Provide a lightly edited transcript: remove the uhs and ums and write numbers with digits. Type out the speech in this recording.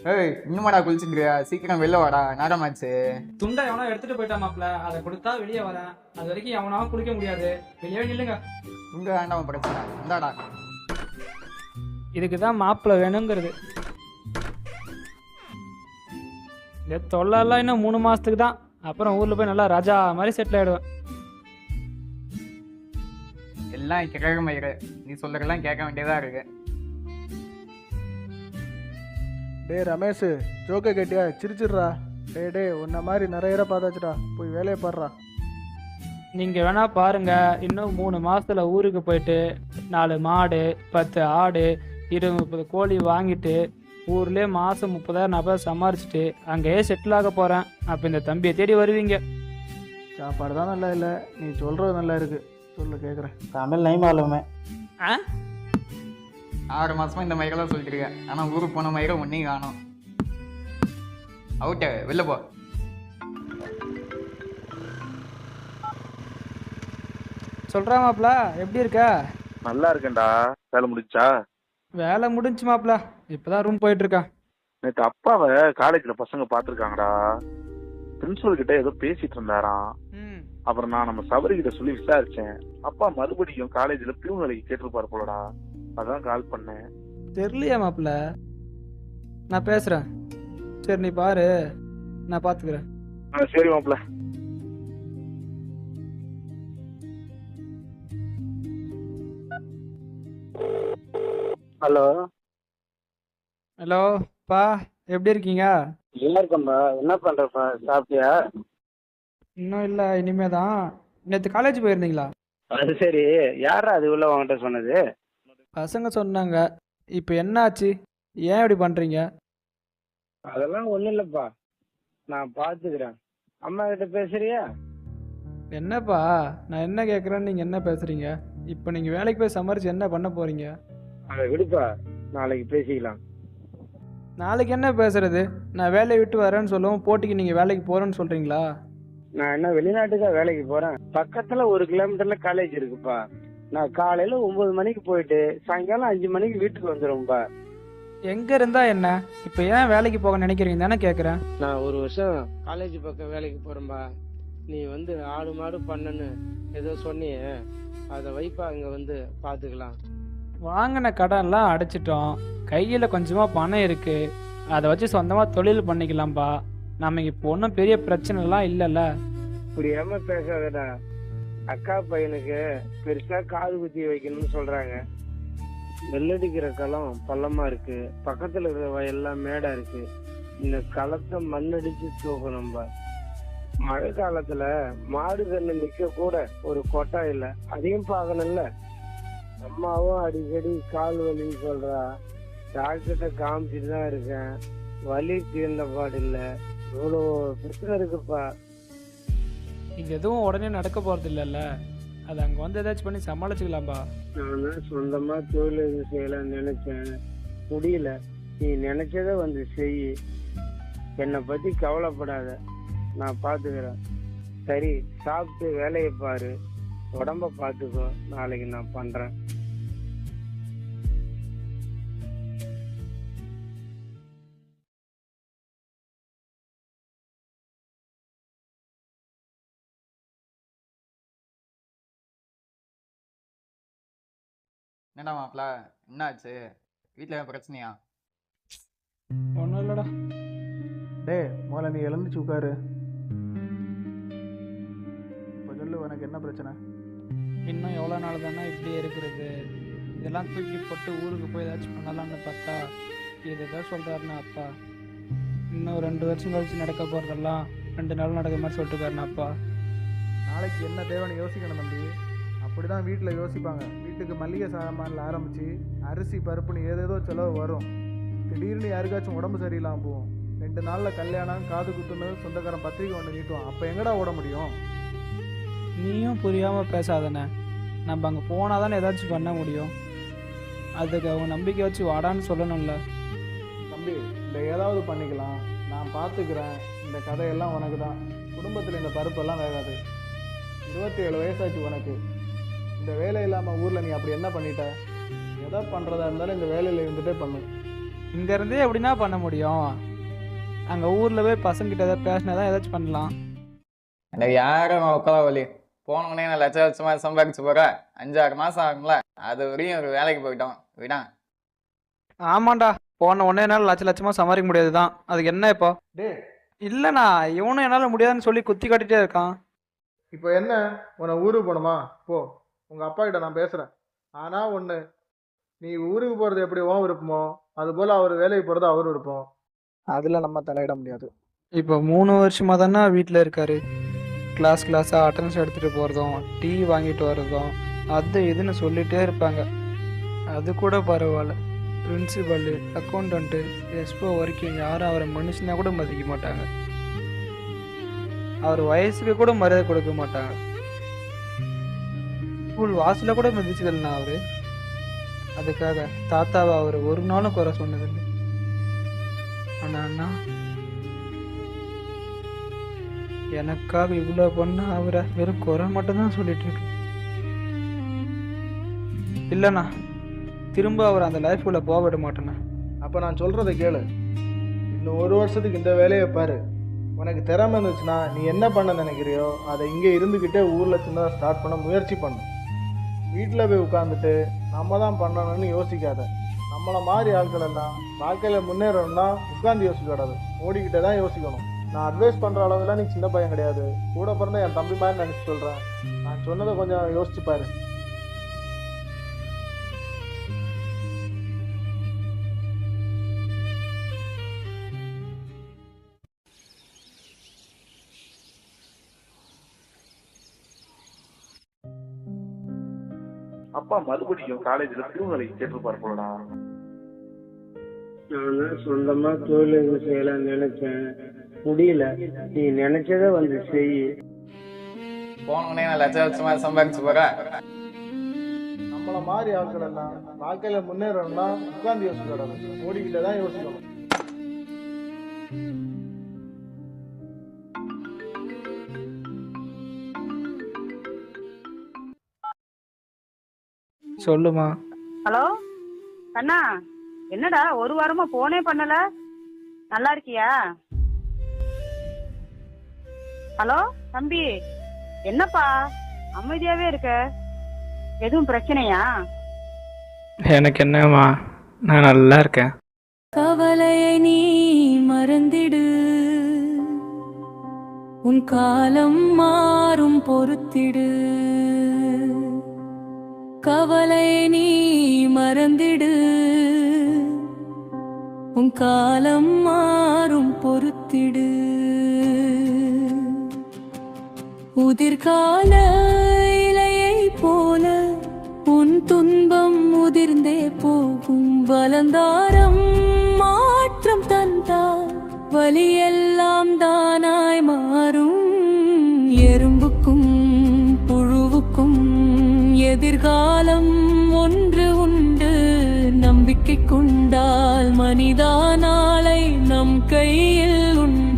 ஏய் இன்னுமாடா குளிச்சுக்கிறியா? சீக்கிரம் வெளில வாடா, நேரமாச்சு. துண்டை எவனோ எடுத்துட்டு போயிட்டான் மாப்ள. அதை கொடுத்தா வெளியே வரேன். அது வரைக்கும் எவனாவும் குளிக்க முடியாது. வெளியே நில்லுங்க. உங்க வேண்டாம் பிரச்சனை இந்தாடா. இதுக்கு தான் மாப்பிள்ள வேணுங்கிறது. இந்த தொல்லெல்லாம் இன்னும் 3 மாசத்துக்கு தான். அப்புறம் ஊர்ல போய் நல்லா ராஜா மாதிரி செட்டில் ஆயிடுவேன். எல்லாம் கிரக மயிறு, நீ சொல்றதெல்லாம் கேட்க வேண்டியதா இருக்கு. டே ரமேஷ், ஜோக்கை கேட்டியா? சிரிச்சிடுறா. டே உன்ன மாதிரி நிறைய இடம் பார்த்தாச்சுடா, போய் வேலையை பாடுறா. நீங்க வேணா பாருங்க, இன்னும் 3 மாசத்துல ஊருக்கு போயிட்டு 4 மாடு 10 ஆடு 20-30 கோழி வாங்கிட்டு ஊர்லேயே மாதம் 30,000-40,000 சம்பாரிச்சிட்டு அங்கேயே செட்டில் ஆக போகிறேன். அப்போ இந்த தம்பியை தேடி வருவீங்க. சாப்பாடு தான் நல்லா இல்லை, நீ சொல்கிறது நல்லா இருக்கு. சொல்லு கேட்குறேன். தமிழ் நை மாலுமே. 6 மாசமா இந்த மயிரெல்லாம் சொல்லிட்டு ஆனா ஊருக்கு போன மயிரை ஒன்னையும் காணும். அவுட்ட வெளில போ. சொல்கிறா மாப்ள, எப்படி இருக்க? நல்லா இருக்கேன்டா. வேலை முடிச்சா? வேலை முடிஞ்சு மாப்ள, இப்போதான் ரூம் போயிட்டு இருக்கேன். நேற்று அப்பாவை காலேஜ்ல பசங்க பாத்துருக்காங்கடா. பிரின்சிபல் கிட்ட ஏதோ பேசிட்டு இருந்தாராம். அப்புறம் நான் நம்ம சபரி கிட்ட சொல்லி விசாரிச்சேன். அப்பா மறுபடியும் காலேஜ்ல பியூன் வேலைக்கு கேட்டிருப்பாரு போலடா. அதான் கால் பண்ணேன். தெரியலையா மாப்ள? நான் பேசுகிறேன். சரி நீ பாரு, நான் பார்த்துக்கிறேன். சரி மாப்ள. ஹலோ ஹலோ பா, எப்படி இருக்கீங்க? நல்லா இருக்கேன்பா. என்ன பண்றப்பா? சாப்பிட்டியா? இன்னும் இல்லை, இனிமே தான். நேற்று காலேஜ் போயிருந்தீங்களா? அது சரி, யாரா அது உள்ள உங்ககிட்ட சொன்னது? பசங்க சொன்னாங்க. இப்போ என்ன ஆச்சு? ஏன் இப்படி பண்ணுறீங்க? அதெல்லாம் ஒண்ணும் இல்லப்பா, நான் பாத்துக்கிறேன். அம்மா கிட்ட பேசுறியா? என்னப்பா நான் என்ன கேட்குறேன்னு நீங்கள் என்ன பேசுகிறீங்க? இப்போ நீங்கள் வேலைக்கு போய் சம்பாரிச்சு என்ன பண்ண போகிறீங்க? அதை விடுப்பா, நாளைக்கு பேசிக்கலாம். நாளைக்கு என்ன பேசுறது? நான் வேலையை விட்டு வரேன்னு சொல்லவும் போட்டிக்கு நீங்கள் வேலைக்கு போகிறேன்னு சொல்கிறீங்களா? நான் என்ன வெளிநாட்டுக்கா வேலைக்கு போறேன்? பக்கத்துல 1 கிலோமீட்டர்ல காலேஜ் இருக்குப்பா. நான் காலையில 9 மணிக்கு போயிட்டு சாயங்காலம் 5 மணிக்கு வீட்டுக்கு வந்துடும்பா. எங்கே இருந்தா என்ன? இப்போ ஏன் வேலைக்கு போக நினைக்கிறீங்க தானே கேட்குறேன். நான் 1 வருஷம் காலேஜ் பக்கம் வேலைக்கு போறேன்பா. நீ வந்து ஆடு மாடு பண்ணன்னு ஏதோ சொன்னியே, அதை வைப்பா, அங்க வந்து பாத்துக்கலாம். வாங்கின கடன்லாம் அடைச்சிட்டோம். கையில் கொஞ்சமாக பணம் இருக்குது. அதை வச்சு சொந்தமாக தொழில் பண்ணிக்கலாம்ப்பா. நமக்கு இப்போ ஒன்றும் பெரிய பிரச்சனைலாம் இல்லைல்ல. புரியாம பேசாதடா. அக்கா பையனுக்கு பெருசா காது குத்தி வைக்கணும்னு சொல்றாங்க. வெள்ளடிக்கிற களம் பள்ளமா இருக்கு, பக்கத்துல இருக்கிற வயல்லாம் மேடா இருக்கு. இந்த களத்தை மண்ணடிச்சு தூக்கணும்பா. மழை காலத்துல மாடு கண்ணு நிக்க கூட ஒரு கொட்டா இல்ல, அதையும் பார்க்கணும்ல. அம்மாவும் அடிக்கடி கால் வலின்னு சொல்றா. டாக்டர்கிட்ட காமிச்சிட்டு தான் இருக்கேன், வலி தீர்ந்த பாடு இல்ல. இவ்வளோ பிரச்சனை இருக்குப்பா. இங்கே எதுவும் உடனே நடக்க போகிறது இல்லைல்ல. அது அங்கே வந்து ஏதாச்சும் பண்ணி சமாளிச்சுக்கலாம்ப்பா. நான் தான் சொந்தமா தொழில் எதுவும் செய்யலாம்னு நினைச்சேன், முடியல. நீ நினைச்சத வந்து செய். என்னை பத்தி கவலைப்படாத, நான் பாத்துக்கிறேன். சரி, சாப்பிட்டு வேலையை பாரு, உடம்ப பாத்துக்கோ. நாளைக்கு நான் பண்றேன். என்னடா மாப்பிள, என்னாச்சு? வீட்டில் பிரச்சனையா? ஒன்றும் இல்லைடா. டே முதல்ல நீ எழுந்துச்சு உட்காரு. இப்போ சொல்லு, உனக்கு என்ன பிரச்சனை? இன்னும் எவ்வளோ நாள் தானே இப்படியே இருக்கிறது? இதெல்லாம் தூக்கி போட்டு ஊருக்கு போய் ஏதாச்சும் பண்ணலாம்னு பார்த்தா இது எதாவது சொல்கிறாருண்ணா அப்பா. இன்னும் 2 வருஷம் கழிச்சு நடக்க போகிறதெல்லாம் 2 நாள் நடக்கிற மாதிரி சொல்லிட்டுருக்காருண்ணா அப்பா. நாளைக்கு என்ன தேவைன்னு யோசிக்கணும் தம்பி. அப்படி தான் வீட்டில் யோசிப்பாங்க. வீட்டுக்கு மளிகை சாமான்ல ஆரம்பித்து அரிசி பருப்புன்னு ஏதேதோ செலவு வரும். திடீர்னு யாருக்காச்சும் உடம்பு சரியில்லாமல் போகும். 2 நாளில் கல்யாணம், காது குத்துன்னு சொந்தக்காரன் பத்திரிக்கை ஒன்று நீட்டுவான். அப்போ எங்கடா ஓட முடியும்? நீயும் புரியாமல் பேசாதானே. நம்ம அங்கே போனால் தானே ஏதாச்சும் பண்ண முடியும். அதுக்கு அவங்க நம்பிக்கை வச்சு வாடான்னு சொல்லணும்ல. தம்பி, இந்த ஏதாவது பண்ணிக்கலாம், நான் பார்த்துக்கிறேன். இந்த கதையெல்லாம் உனக்கு தான். குடும்பத்தில் இந்த பருப்பெல்லாம் வேகாது. 27 வயசாச்சு உனக்கு. இந்த வேலை இல்லாமல் ஊரில் நீ அப்படி என்ன பண்ணிட்ட? எதை பண்ணுறதா இருந்தாலும் இந்த வேலையில் இருந்துகிட்டே பண்ணு. இங்கேருந்தே எப்படின்னா பண்ண முடியும்? அங்கே ஊரில் போய் பசங்கிட்ட ஏதாவது பேசினா தான் ஏதாச்சும் பண்ணலாம். எனக்கு யாரும் உட்கார வழி போனோடனே நான் லட்சமா சம்பாதிச்சு போகிறேன். 5-6 மாதம் ஆகுங்களா, அது வரையும் ஒரு வேலைக்கு போயிட்டோம் விடான். ஆமாண்டா, போன உடனே என்னால் லட்சமாக சமாளிக்க முடியாது தான். அதுக்கு என்ன இப்போ? டே இல்லைண்ணா, இவனும் என்னால் முடியாதுன்னு சொல்லி குத்தி காட்டிகிட்டே இருக்கான். இப்போ என்ன, உன்னை ஊருக்கு போகணுமா? போ, உங்கள் அப்பா கிட்ட நான் பேசுகிறேன். ஆனால் ஒன்று, நீ ஊருக்கு போகிறது எப்படி உன் விருப்பமோ அதுபோல் அவர் வேலைக்கு போகிறது அவர் விருப்பம். அதில் நம்ம தலையிட முடியாது. இப்போ 3 வருஷமாக தானே வீட்டில் இருக்காரு. கிளாஸாக அட்டண்டன்ஸ் எடுத்துகிட்டு போகிறதும் டீ வாங்கிட்டு வர்றதும் அது இதுன்னு சொல்லிகிட்டே இருப்பாங்க. அது கூட பரவாயில்ல. பிரின்சிபல், அக்கௌண்டண்ட்டு, எஸ்போ வரைக்கும் யாரும் அவரை மனுஷனா கூட மதிக்க மாட்டாங்க. அவர் வயசுக்கு கூட மரியாதை கொடுக்க மாட்டாங்க. ஸ்கூல் வாசலில் கூட மதிச்சதில்லைண்ணா அவரு. அதுக்காக தாத்தாவை அவர் ஒரு நாளும் குறை சொன்னதில்லை. ஆனால் அண்ணா, எனக்காக இவ்வளோ பண்ண அவரை வெறும் குறை மட்டும்தான் சொல்லிட்டு இருக்கு. இல்லைண்ணா, திரும்ப அவர் அந்த லைஃப்குள்ளே போக விட மாட்டேண்ணா. அப்போ நான் சொல்கிறத கேளு. இன்னும் 1 வருஷத்துக்கு இந்த வேலையை பாரு. உனக்கு திறமை இருந்துச்சுன்னா நீ என்ன பண்ண நினைக்கிறியோ அதை இங்கே இருந்துக்கிட்டே ஊரில் சின்னதாக ஸ்டார்ட் பண்ண முயற்சி பண்ணு. வீட்டில் போய் உட்காந்துட்டு நம்ம தான் பண்ணணும்னு யோசிக்காத. நம்மளை மாதிரி ஆட்கள் எல்லாம் வாழ்க்கையில் முன்னேறணும்னா உட்காந்து யோசிக்கூடாது, ஓடிக்கிட்டே தான் யோசிக்கணும். நான் அட்வைஸ் பண்ணுற அளவுலாம் நீ சின்ன பையன் கிடையாது. கூட பிறந்த என் தம்பி மாதிரி நினச்சி சொல்கிறேன். நான் சொன்னதை கொஞ்சம் யோசிச்சு பாரு. அப்பா மறுபடியும் காலேஜ்ல பியூன்வேலைக்கு கேட்டிருப்பாரு போலடா. நான் தான் சொந்தமா தொழில் செய்யலாம் நினைச்சேன், முடியல. நீ நினைச்சத வந்து செய். போனோடனே நான் லட்சமா சம்பாதிச்சு போகிறேன். நம்மளை மாதிரி ஆட்கள் எல்லாம் வாழ்க்கையில் முன்னேறணும்னா உட்காந்து யோசிக்கூடாது, ஓடிக்கிட்டே தான் யோசிக்கணும். சொல்லுமா. ஹலோ கண்ணா, என்னடா 1 வாரமா போனே பண்ணல? நல்லா இருக்கியா? ஹலோ தம்பி, என்னப்பா அமைதியாவே இருக்க? எதுவும் பிரச்சனையா? எனக்கு என்னம்மா, நான் நல்லா இருக்கேன். கவலையை நீ மறந்திடு, உன் காலம் மாறும் பொறுத்திடு. கவலை நீ மறந்திடு, உன் காலம் மாறும் பொறுத்திடு. உதிர்கால இலையை போல உன் துன்பம் உதிர்ந்தே போகும். வலந்தாரம் மாற்றம் தந்தால் வலியெல்லாம் தானாய் மாறும். எறும்புக்கும் புழுவுக்கும் எதிர்காலம் ஒன்று உண்டு. நம்பிக்கை கொண்டால் மனிதா நாளை நம் கையில் உண்டு.